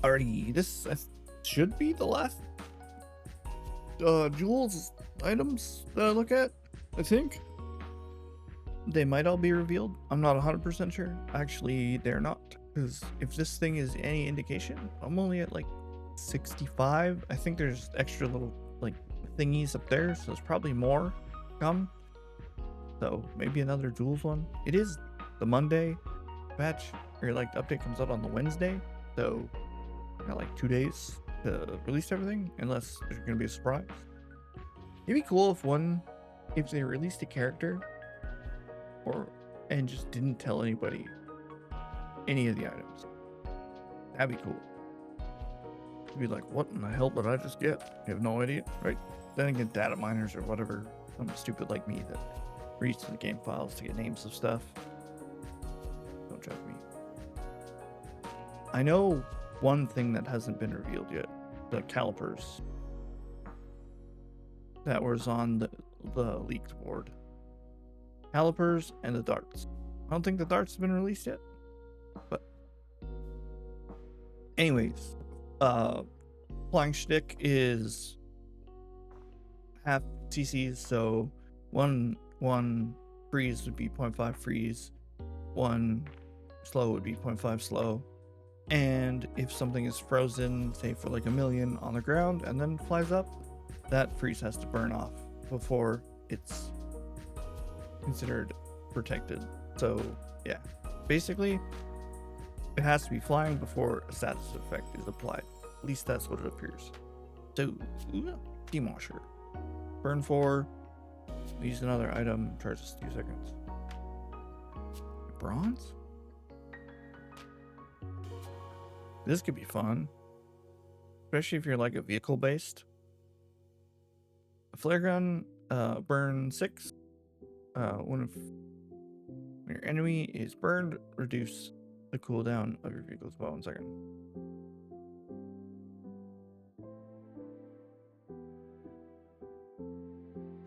Already, this should be the last jewels items that I look at. I think they might all be revealed. I'm not 100% sure. Actually, they're not, because if this thing is any indication, I'm only at like 65. I think there's extra little like thingies up there, so there's probably more come. So maybe another jewels one. It is the Monday patch, or like the update comes out on the Wednesday, so got like 2 days to release everything, unless there's gonna be a surprise. It'd be cool if they released a character and just didn't tell anybody any of the items. That'd be cool. You'd be like, what in the hell did I just get? You have no idea, right? Then again, data miners or whatever, some stupid like me that reads the game files to get names of stuff. Don't judge me. I know one thing that hasn't been revealed yet: the calipers that was on the leaked board. Calipers and the darts. I don't think the darts have been released yet, but anyways, flying shtick is half CCs, so one freeze would be 0.5 freeze, one slow would be 0.5 slow, and if something is frozen, say for like a million on the ground and then flies up, that freeze has to burn off before it's considered protected. So yeah, basically it has to be flying before a status effect is applied. At least that's what it appears. So steam washer, burn 4, use another item, charges 2 seconds. Bronze, this could be fun, especially if you're like a vehicle based. A flare gun, burn 6. When your enemy is burned, reduce the cooldown of your vehicles by 1 second.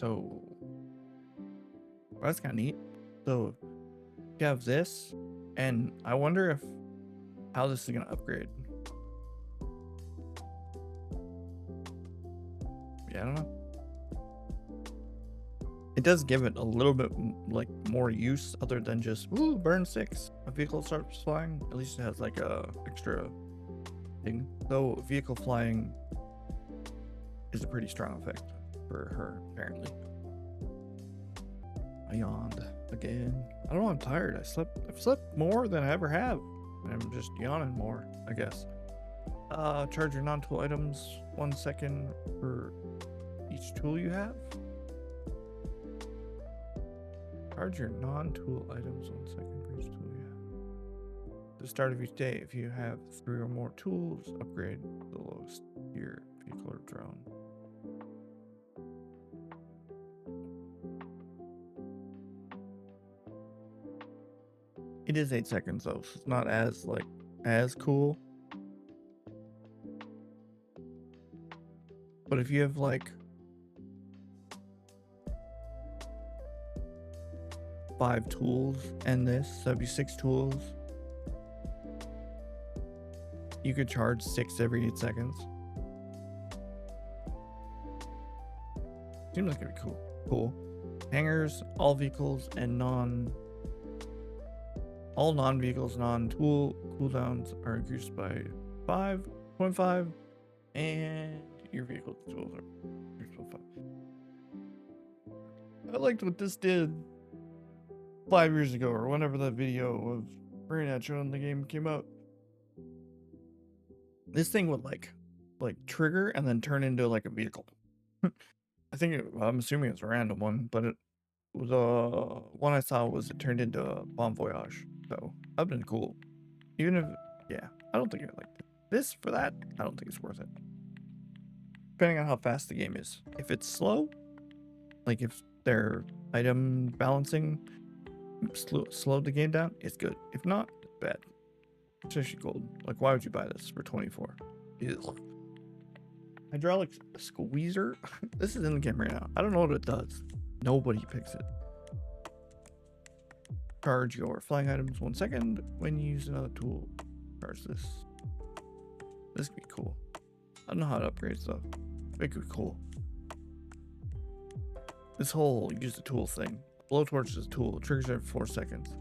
So that's kind of neat. So you have this, and I wonder how this is gonna upgrade. Yeah, I don't know. It does give it a little bit like more use other than just burn 6. A vehicle starts flying. At least it has like a extra thing. Though vehicle flying is a pretty strong effect for her, apparently. I yawned again. I don't know, I'm tired. I've slept more than I ever have. I'm just yawning more, I guess. Charge your non-tool items 1 second for each tool you have. Charge your non-tool items 1 second for each tool you have. At the start of each day, if you have 3 or more tools, upgrade the lowest tier vehicle or drone. It is 8 seconds though, so it's not as cool. But if you have like 5 tools and this, so that'd be 6 tools. You could charge 6 every 8 seconds. Seems like it'd be cool. Hangers, all vehicles and all non-vehicles, non-tool cooldowns are increased by 5.5, and your vehicle tools are increased by 5. I liked what this did 5 years ago, or whenever that video of RNAF showing the game came out. This thing would like trigger and then turn into like a vehicle. I'm assuming it's a random one, but it was one I saw was it turned into a Bon Voyage. So that'd been cool. Even if, yeah, I don't think I like this for that. I don't think it's worth it. Depending on how fast the game is. If it's slow, like if their item balancing slowed the game down, it's good. If not, it's bad. Especially gold. Like, why would you buy this for 24? Ew. Hydraulic squeezer. This is in the game right now. I don't know what it does. Nobody picks it. Charge your flying items 1 second when you use another tool. Charge this. This could be cool. I don't know how to upgrade stuff. It could be cool. This whole use the tool thing. Blowtorch is a tool. It triggers every 4 seconds.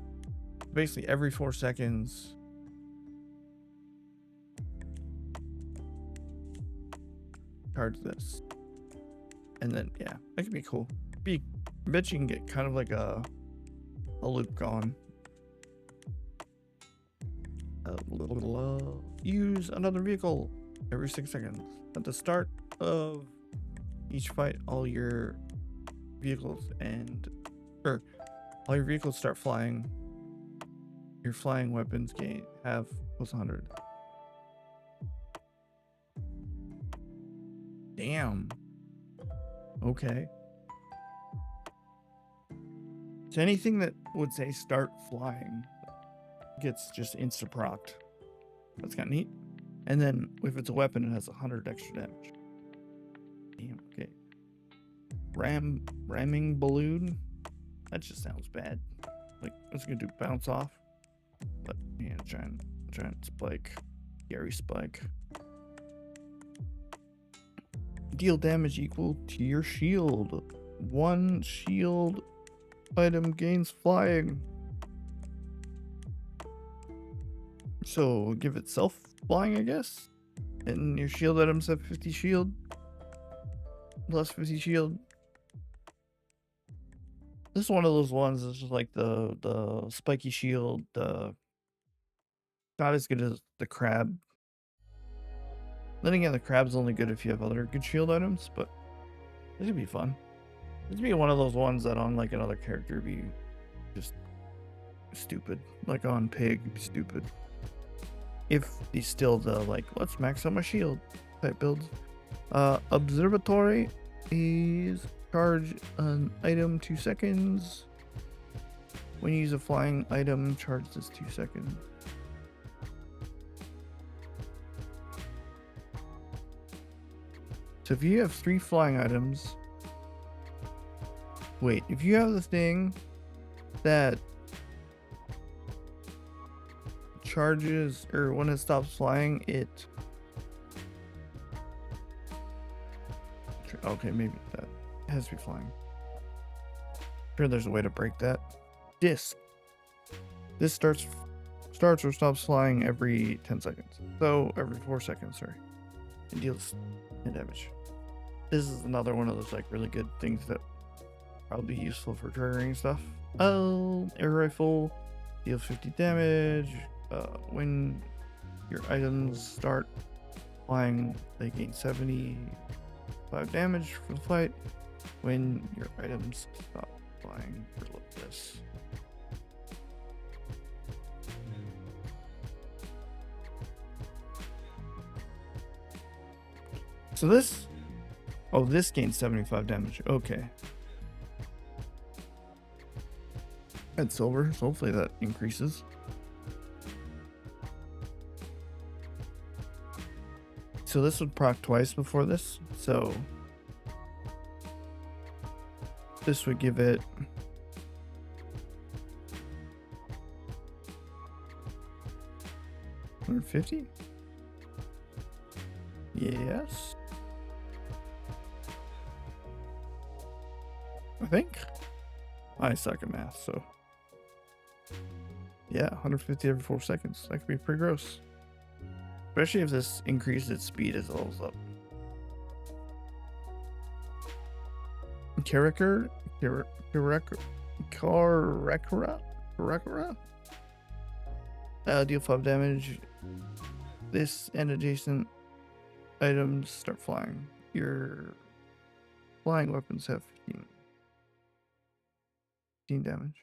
Basically, every 4 seconds. Charge this. And then, yeah, that could be cool. I bet you can get kind of like a loop going. Use another vehicle every 6 seconds. At the start of each fight, all your vehicles all your vehicles start flying. Your flying weapons have plus 100. Damn. Okay. So anything that would say start flying gets just insta-procced. That's kind of neat. And then if it's a weapon, it has 100 extra damage. Damn, okay. Ramming balloon? That just sounds bad. Like, it's gonna do bounce off. But, yeah, giant spike. Scary spike. Deal damage equal to your shield. 1 shield item gains flying. So give itself flying, I guess. And your shield items have 50 shield. Plus 50 shield. This is one of those ones that's just like the spiky shield. Not as good as the crab. Then again, the crab's only good if you have other good shield items, but this would be fun. This would be one of those ones that on like another character would be just stupid. Like on Pig, it'd be stupid. If he's still the like, let's max out my shield type builds. Observatory is charge an item 2 seconds. When you use a flying item, charge this 2 seconds. So if you have 3 flying items, wait, if you have the thing that charges, or when it stops flying, it, okay, maybe that has to be flying. Sure, there's a way to break that. This starts or stops flying every 10 seconds. So every 4 seconds, sorry. It deals damage. This is another one of those like really good things that probably be useful for triggering stuff. Oh, air rifle deals 50 damage. When your items start flying, they gain 75 damage for the fight. When your items stop flying, reload this. So this, oh, this gains 75 damage. Okay. That's silver, so hopefully that increases. So this would proc twice before this, so this would give it 150? Yes. I think. I suck at math, so yeah, 150 every 4 seconds. That could be pretty gross. Especially if this increases its speed as it levels up. Karakura? Deal 5 damage. This and adjacent items start flying. Your flying weapons have 15 damage.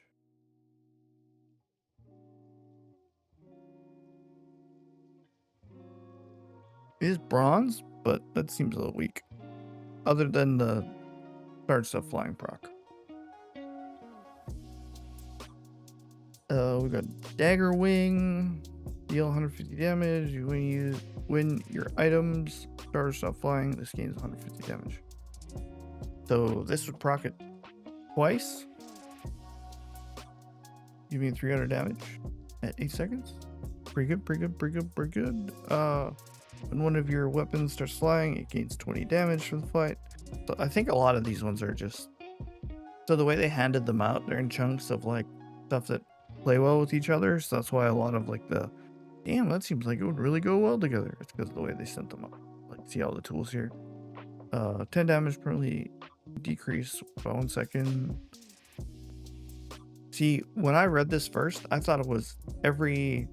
It is bronze, but that seems a little weak. Other than the start stuff flying proc. We got dagger wing, deal 150 damage. When your items start or stop flying, this gains 150 damage. So this would proc it twice, giving 300 damage at 8 seconds. Pretty good. When one of your weapons starts flying, it gains 20 damage from the fight. So I think a lot of these ones are just... So the way they handed them out, they're in chunks of like stuff that play well with each other. So that's why a lot of like the... Damn, that seems like it would really go well together. It's because of the way they sent them up. Like, see all the tools here. 10 damage permanently decrease by 1 second. See, when I read this first, I thought it was every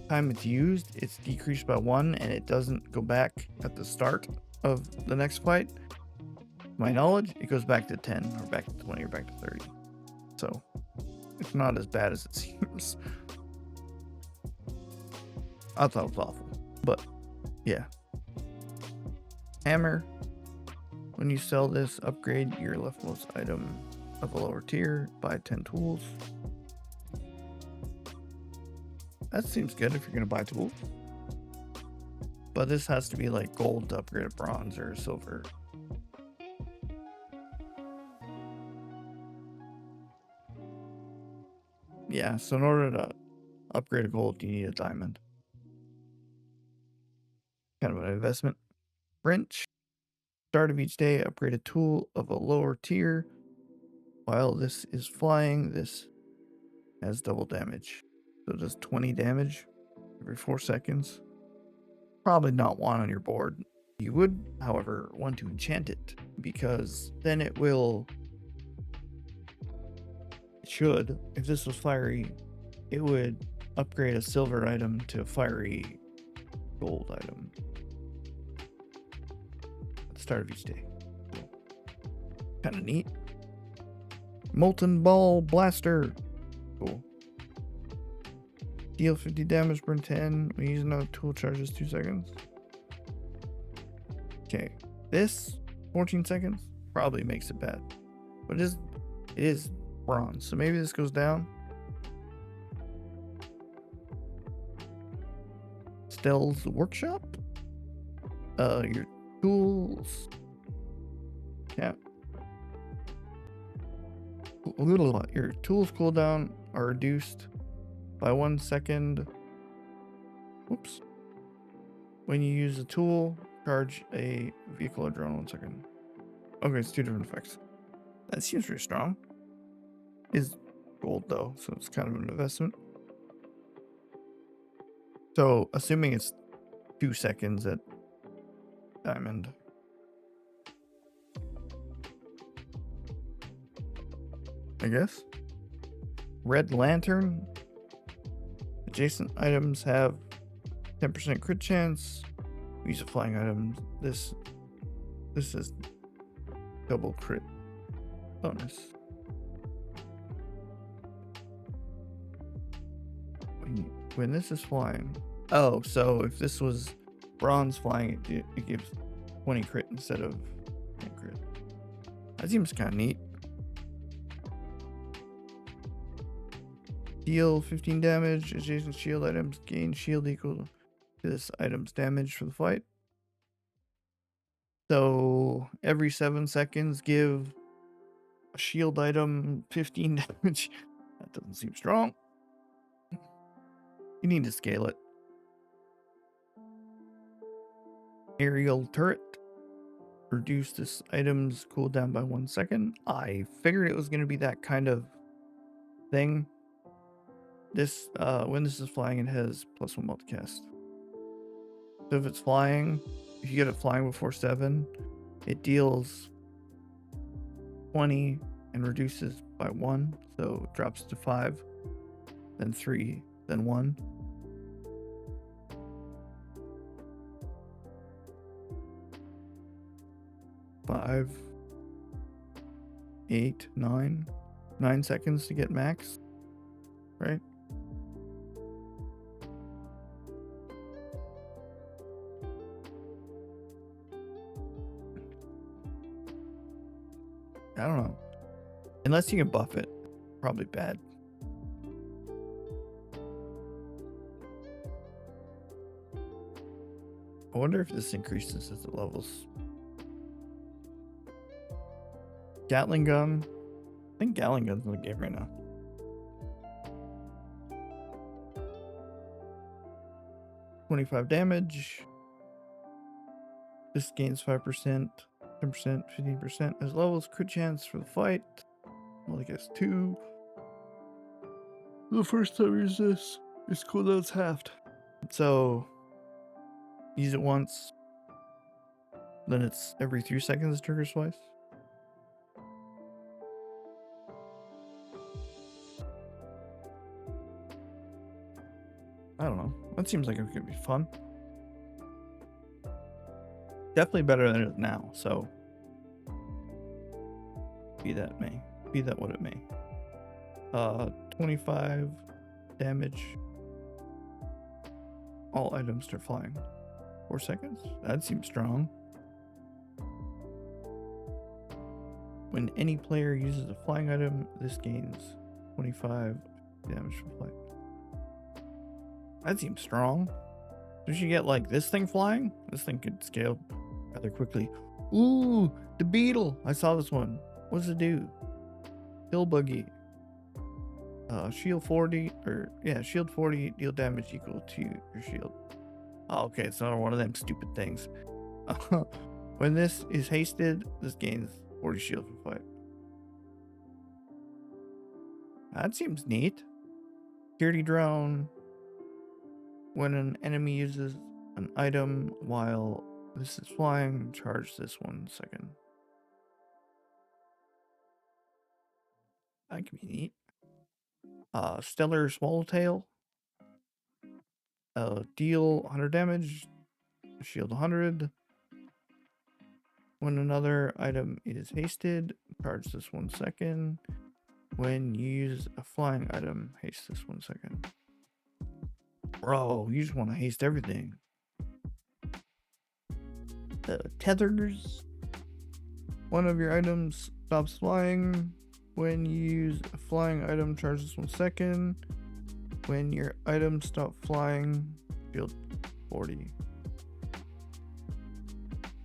time it's used, it's decreased by 1 and it doesn't go back at the start of the next fight. My knowledge, it goes back to 10 or back to 20 or back to 30. So it's not as bad as it seems. I thought it was awful, but yeah. Hammer. When you sell this, upgrade your leftmost item of a lower tier, buy 10 tools. That seems good if you're gonna buy tools. But this has to be like gold to upgrade to bronze or silver. Yeah, so in order to upgrade a gold, you need a diamond. Kind of an investment. Wrench. Start of each day, upgrade a tool of a lower tier. While this is flying, this has double damage. So it does 20 damage every 4 seconds. Probably not one on your board. You would, however, want to enchant it, because then it will... It should, if this was fiery, it would upgrade a silver item to a fiery gold item at the start of each day. Kind of neat. Molten Ball Blaster. Cool. Deal 50 damage, burn 10. When using another tool, charges 2 seconds. Okay. This, 14 seconds, probably makes it bad. But it is bronze, so maybe this goes down. Stelle's Workshop. Your tools. Yeah. Your tools cooldown are reduced by 1 second. Oops. When you use a tool, charge a vehicle or drone 1 second. Okay, it's 2 different effects. That seems pretty strong. Is gold though, so it's kind of an investment. So assuming it's 2 seconds at diamond. I guess. Red Lantern. Adjacent items have 10% crit chance. Use a flying item. This is double crit bonus. When this is flying. Oh, so if this was bronze flying, it gives 20 crit instead of 10 crit. That seems kind of neat. Deal 15 damage. Adjacent shield items gain shield equal to this item's damage for the fight. So every 7 seconds, give a shield item 15 damage. That doesn't seem strong. You need to scale it. Aerial turret. Reduce this item's cooldown by 1 second. I figured it was going to be that kind of thing. This, when this is flying, it has +1 multicast. So if it's flying, if you get it flying before 7, it deals 20 and reduces by 1. So it drops to 5, then 3, then 1. Five, 8, 9. 9 seconds to get max, right? I don't know. Unless you can buff it, probably bad. I wonder if this increases as it levels. Gatling gun. I think Gatling gun's in the game right now. 25 damage. This gains 5%, 10%, 15% as levels. Crit chance for the fight. Well, I guess 2. The first time I use this, its cooldown's halved. So, use it once. Then it's every 3 seconds, triggers twice. I don't know. That seems like it could be fun. Definitely better than it is now, so be that what it may. 25 damage. All items start flying. 4 seconds? That seems strong. When any player uses a flying item, this gains 25 damage from flight. That seems strong. Did you get like this thing flying? This thing could scale rather quickly. Ooh, the beetle. I saw this one. What does it do? Hill buggy. Shield 40, shield 40, deal damage equal to your shield. Oh, okay, it's another one of them stupid things. When this is hasted, this gains 40 shield for fight. That seems neat. Security drone. When an enemy uses an item while this is flying, charge this 1 second. That can be neat. Stellar Swallowtail. Deal 100 damage. Shield 100. When another item is hasted, charge this 1 second. When you use a flying item, haste this 1 second. Bro, you just want to haste everything. Tethers. One of your items stops flying. When you use a flying item, charge this 1 second. When your item stops flying, shield 40.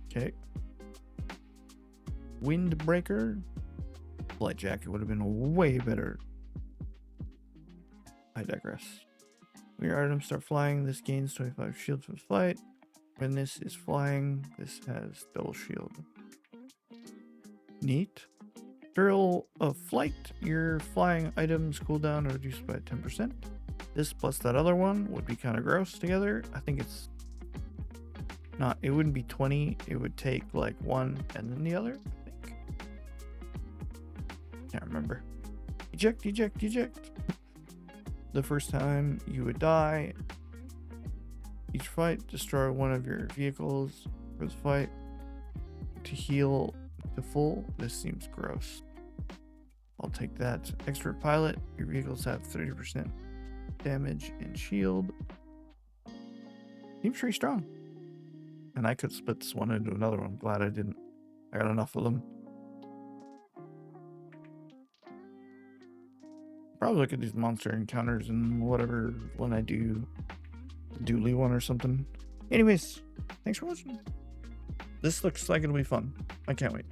Okay. Windbreaker. Flight jacket would have been way better. I digress. When your items start flying, this gains 25 shield for flight. When this is flying, this has double shield. Neat. Thrill of flight. Your flying items cooldown are reduced by 10%. This plus that other one would be kind of gross together. I think it's not, it wouldn't be 20. It would take like one and then the other, I think. Can't remember. Eject, eject, eject. The first time you would die, each fight, destroy one of your vehicles for the fight. To heal to full, this seems gross. I'll take that. Expert pilot, your vehicles have 30% damage and shield. Seems pretty strong. And I could split this one into another one. I'm glad I didn't. I got enough of them. Probably look at these monster encounters and whatever when I do the Dooley one or something. Anyways, thanks for watching. This looks like it'll be fun. I can't wait.